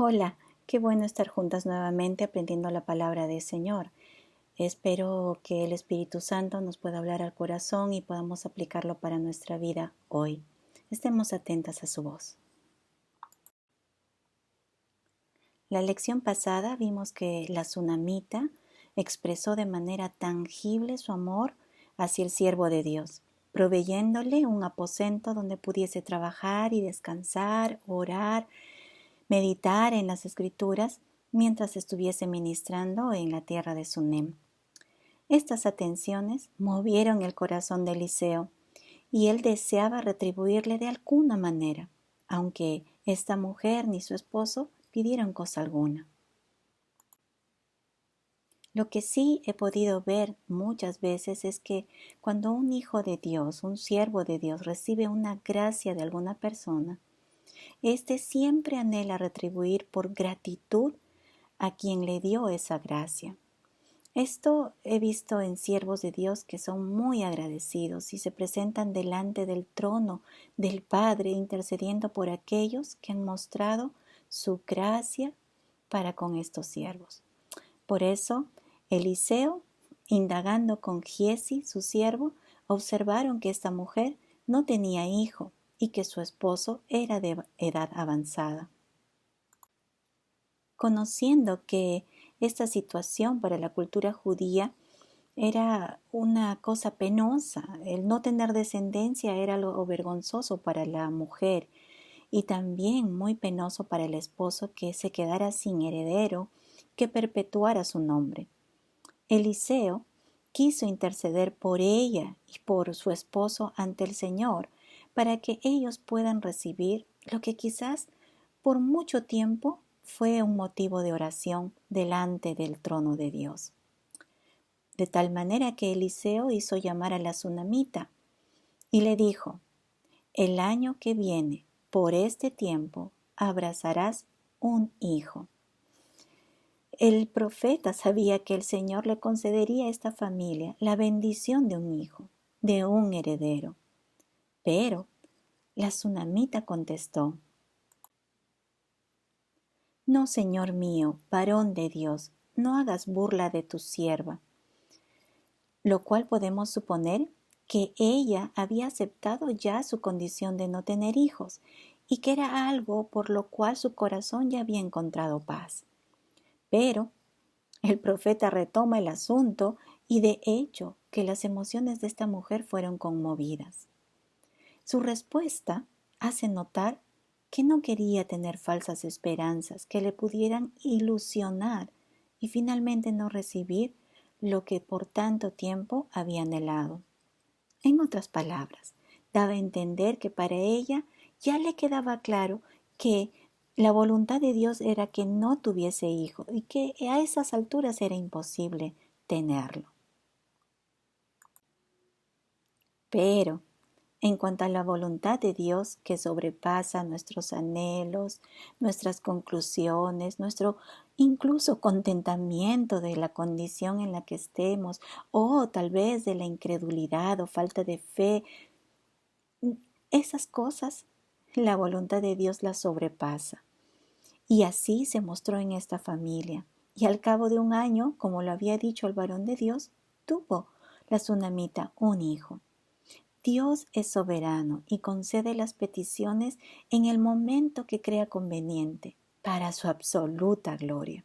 Hola, qué bueno estar juntas nuevamente aprendiendo la palabra del Señor. Espero que el Espíritu Santo nos pueda hablar al corazón y podamos aplicarlo para nuestra vida hoy. Estemos atentas a su voz. La lección pasada vimos que la tsunamita expresó de manera tangible su amor hacia el siervo de Dios, proveyéndole un aposento donde pudiese trabajar y descansar, orar, meditar en las Escrituras mientras estuviese ministrando en la tierra de Sunem. Estas atenciones movieron el corazón de Eliseo y él deseaba retribuirle de alguna manera, aunque esta mujer ni su esposo pidieron cosa alguna. Lo que sí he podido ver muchas veces es que cuando un hijo de Dios, un siervo de Dios, recibe una gracia de alguna persona, éste siempre anhela retribuir por gratitud a quien le dio esa gracia. Esto he visto en siervos de Dios que son muy agradecidos y se presentan delante del trono del Padre intercediendo por aquellos que han mostrado su gracia para con estos siervos. Por eso, Eliseo, indagando con Giezi, su siervo, observaron que esta mujer no tenía hijo y que su esposo era de edad avanzada. Conociendo que esta situación para la cultura judía era una cosa penosa, el no tener descendencia era algo vergonzoso para la mujer y también muy penoso para el esposo que se quedara sin heredero que perpetuara su nombre. Eliseo quiso interceder por ella y por su esposo ante el Señor para que ellos puedan recibir lo que quizás por mucho tiempo fue un motivo de oración delante del trono de Dios. De tal manera que Eliseo hizo llamar a la tsunamita y le dijo: el año que viene, por este tiempo, abrazarás un hijo. El profeta sabía que el Señor le concedería a esta familia la bendición de un hijo, de un heredero. Pero la tsunamita contestó: no, Señor mío, varón de Dios, no hagas burla de tu sierva. Lo cual podemos suponer que ella había aceptado ya su condición de no tener hijos y que era algo por lo cual su corazón ya había encontrado paz. Pero el profeta retoma el asunto y de hecho que las emociones de esta mujer fueron conmovidas. Su respuesta hace notar que no quería tener falsas esperanzas que le pudieran ilusionar y finalmente no recibir lo que por tanto tiempo había anhelado. En otras palabras, daba a entender que para ella ya le quedaba claro que la voluntad de Dios era que no tuviese hijo y que a esas alturas era imposible tenerlo. Pero en cuanto a la voluntad de Dios que sobrepasa nuestros anhelos, nuestras conclusiones, nuestro incluso contentamiento de la condición en la que estemos o tal vez de la incredulidad o falta de fe, esas cosas la voluntad de Dios las sobrepasa. Y así se mostró en esta familia. Y al cabo de un año, como lo había dicho el varón de Dios, tuvo la tsunamita un hijo. Dios es soberano y concede las peticiones en el momento que crea conveniente, para su absoluta gloria.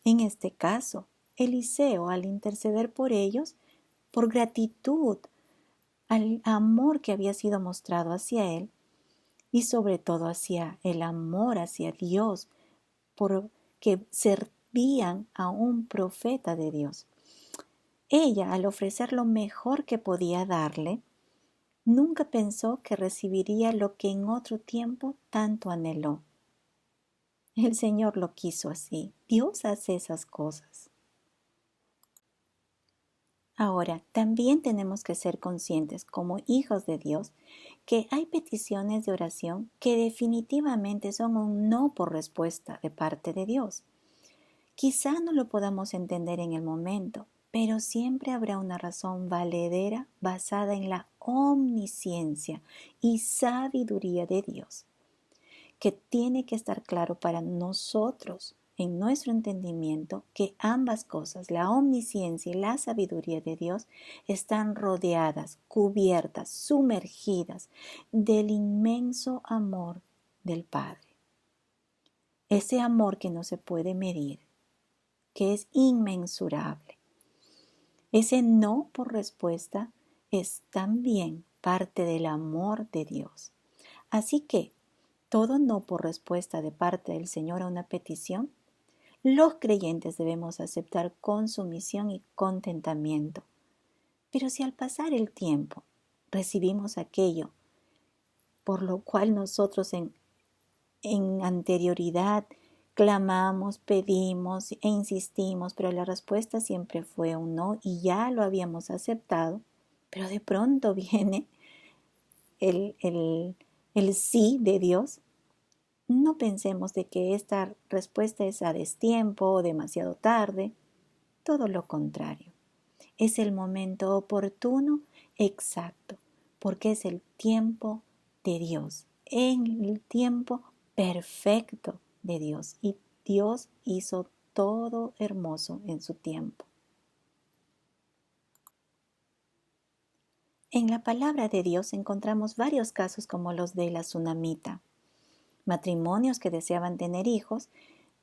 En este caso, Eliseo, al interceder por ellos, por gratitud al amor que había sido mostrado hacia él y sobre todo hacia el amor hacia Dios, porque servían a un profeta de Dios. Ella, al ofrecer lo mejor que podía darle, nunca pensó que recibiría lo que en otro tiempo tanto anheló. El Señor lo quiso así. Dios hace esas cosas. Ahora, también tenemos que ser conscientes como hijos de Dios que hay peticiones de oración que definitivamente son un no por respuesta de parte de Dios. Quizá no lo podamos entender en el momento, pero siempre habrá una razón valedera basada en la omnisciencia y sabiduría de Dios, que tiene que estar claro para nosotros, en nuestro entendimiento, que ambas cosas, la omnisciencia y la sabiduría de Dios, están rodeadas, cubiertas, sumergidas del inmenso amor del Padre. Ese amor que no se puede medir, que es inmensurable. Ese no por respuesta es también parte del amor de Dios. Así que todo no por respuesta de parte del Señor a una petición, los creyentes debemos aceptar con sumisión y contentamiento. Pero si al pasar el tiempo recibimos aquello por lo cual nosotros en anterioridad clamamos, pedimos e insistimos, pero la respuesta siempre fue un no y ya lo habíamos aceptado, pero de pronto viene el sí de Dios. No pensemos de que esta respuesta es a destiempo o demasiado tarde, todo lo contrario. Es el momento oportuno, exacto, porque es el tiempo de Dios, en el tiempo perfecto de Dios. Y Dios hizo todo hermoso en su tiempo. En la palabra de Dios encontramos varios casos como los de la tsunamita, matrimonios que deseaban tener hijos,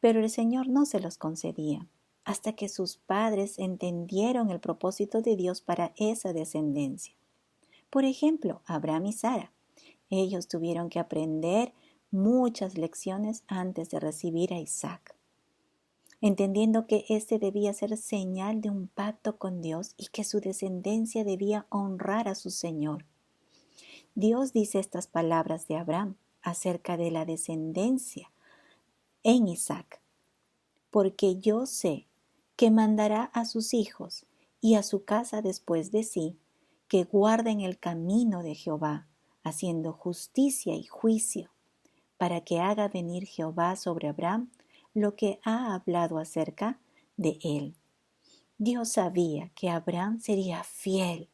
pero el Señor no se los concedía, hasta que sus padres entendieron el propósito de Dios para esa descendencia. Por ejemplo, Abraham y Sara. Ellos tuvieron que aprender muchas lecciones antes de recibir a Isaac, entendiendo que éste debía ser señal de un pacto con Dios y que su descendencia debía honrar a su Señor. Dios dice estas palabras de Abraham acerca de la descendencia en Isaac: porque yo sé que mandará a sus hijos y a su casa después de sí, que guarden el camino de Jehová, haciendo justicia y juicio, para que haga venir Jehová sobre Abraham lo que ha hablado acerca de él. Dios sabía que Abraham sería fiel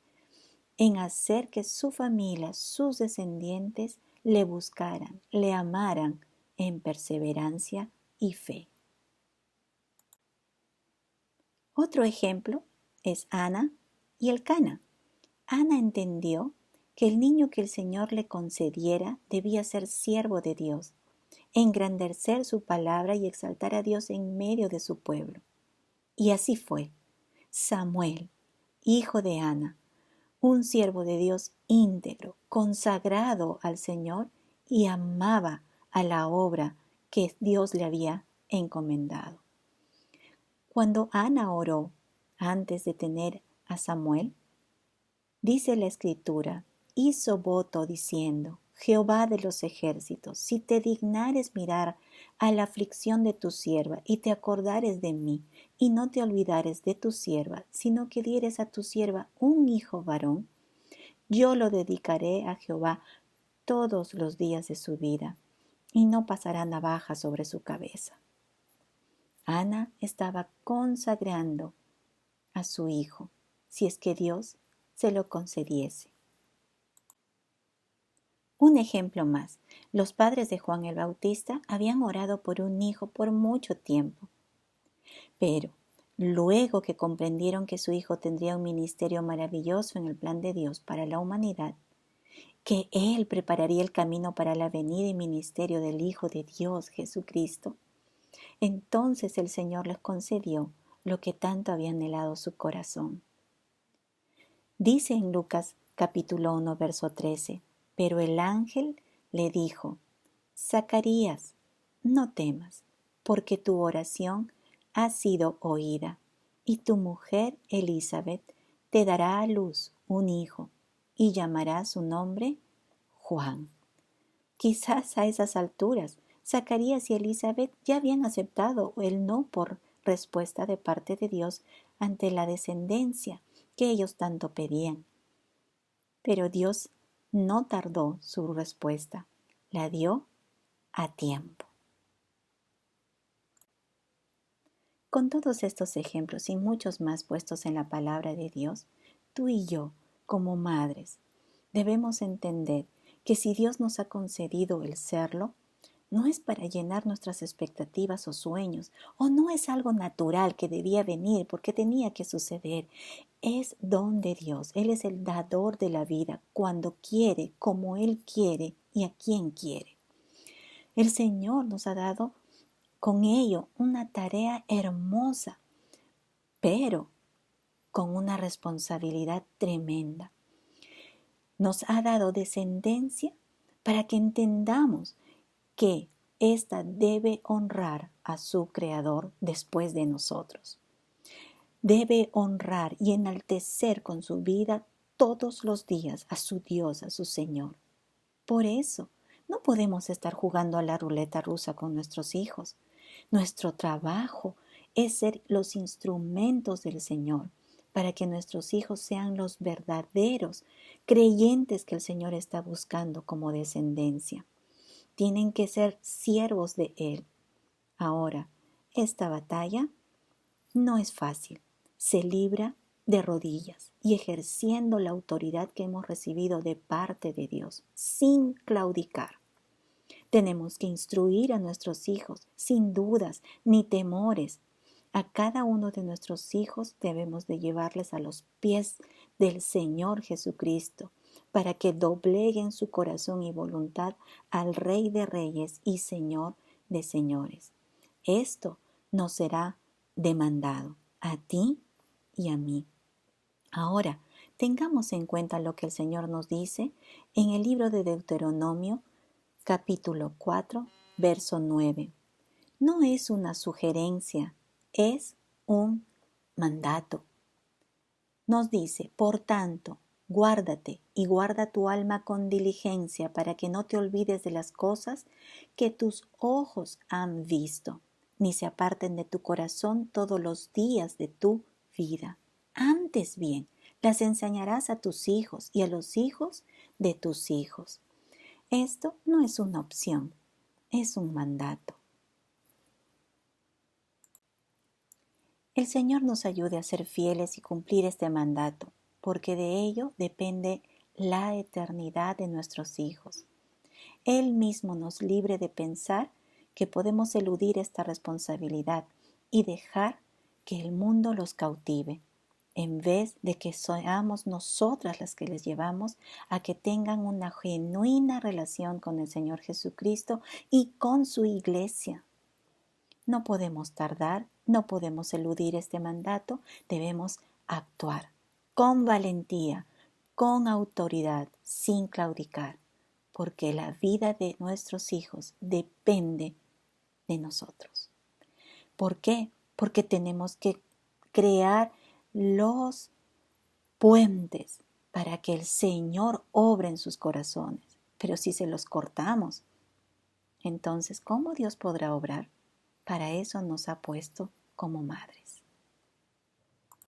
en hacer que su familia, sus descendientes, le buscaran, le amaran en perseverancia y fe. Otro ejemplo es Ana y Elcana. Ana entendió que el niño que el Señor le concediera debía ser siervo de Dios, engrandecer su palabra y exaltar a Dios en medio de su pueblo. Y así fue. Samuel, hijo de Ana, un siervo de Dios íntegro, consagrado al Señor y amaba a la obra que Dios le había encomendado. Cuando Ana oró antes de tener a Samuel, dice la Escritura, hizo voto diciendo: Jehová de los ejércitos, si te dignares mirar a la aflicción de tu sierva y te acordares de mí, y no te olvidares de tu sierva, sino que dieres a tu sierva un hijo varón, yo lo dedicaré a Jehová todos los días de su vida, y no pasará navaja sobre su cabeza. Ana estaba consagrando a su hijo, si es que Dios se lo concediese. Un ejemplo más. Los padres de Juan el Bautista habían orado por un hijo por mucho tiempo, pero luego que comprendieron que su hijo tendría un ministerio maravilloso en el plan de Dios para la humanidad, que Él prepararía el camino para la venida y ministerio del Hijo de Dios, Jesucristo, entonces el Señor les concedió lo que tanto había anhelado su corazón. Dice en Lucas capítulo 1, verso 13, pero el ángel le dijo: Zacarías, no temas, porque tu oración ha sido oída, y tu mujer Elizabeth te dará a luz un hijo, y llamará su nombre Juan. Quizás a esas alturas Zacarías y Elizabeth ya habían aceptado el no por respuesta de parte de Dios ante la descendencia que ellos tanto pedían. Pero Dios no tardó su respuesta, la dio a tiempo. Con todos estos ejemplos y muchos más puestos en la palabra de Dios, tú y yo, como madres, debemos entender que si Dios nos ha concedido el serlo, no es para llenar nuestras expectativas o sueños, o no es algo natural que debía venir porque tenía que suceder. Es don de Dios. Él es el dador de la vida cuando quiere, como Él quiere y a quien quiere. El Señor nos ha dado con ello una tarea hermosa, pero con una responsabilidad tremenda. Nos ha dado descendencia para que entendamos que ésta debe honrar a su Creador después de nosotros. Debe honrar y enaltecer con su vida todos los días a su Dios, a su Señor. Por eso, no podemos estar jugando a la ruleta rusa con nuestros hijos. Nuestro trabajo es ser los instrumentos del Señor para que nuestros hijos sean los verdaderos creyentes que el Señor está buscando como descendencia. Tienen que ser siervos de Él. Ahora, esta batalla no es fácil. Se libra de rodillas y ejerciendo la autoridad que hemos recibido de parte de Dios, sin claudicar. Tenemos que instruir a nuestros hijos sin dudas ni temores. A cada uno de nuestros hijos debemos de llevarles a los pies del Señor Jesucristo para que dobleguen su corazón y voluntad al Rey de Reyes y Señor de Señores. Esto nos será demandado a ti y a mí. Ahora, tengamos en cuenta lo que el Señor nos dice en el libro de Deuteronomio, capítulo 4, verso 9. No es una sugerencia, es un mandato. Nos dice, por tanto, guárdate y guarda tu alma con diligencia para que no te olvides de las cosas que tus ojos han visto, ni se aparten de tu corazón todos los días de tu vida. Antes bien, las enseñarás a tus hijos y a los hijos de tus hijos. Esto no es una opción, es un mandato. El Señor nos ayude a ser fieles y cumplir este mandato, porque de ello depende la eternidad de nuestros hijos. Él mismo nos libre de pensar que podemos eludir esta responsabilidad y dejar que el mundo los cautive, en vez de que seamos nosotras las que les llevamos a que tengan una genuina relación con el Señor Jesucristo y con su iglesia. No podemos tardar, no podemos eludir este mandato, debemos actuar con valentía, con autoridad, sin claudicar, porque la vida de nuestros hijos depende de nosotros. ¿Por qué? Porque tenemos que crear los puentes para que el Señor obre en sus corazones. Pero si se los cortamos, entonces, ¿cómo Dios podrá obrar? Para eso nos ha puesto como madres.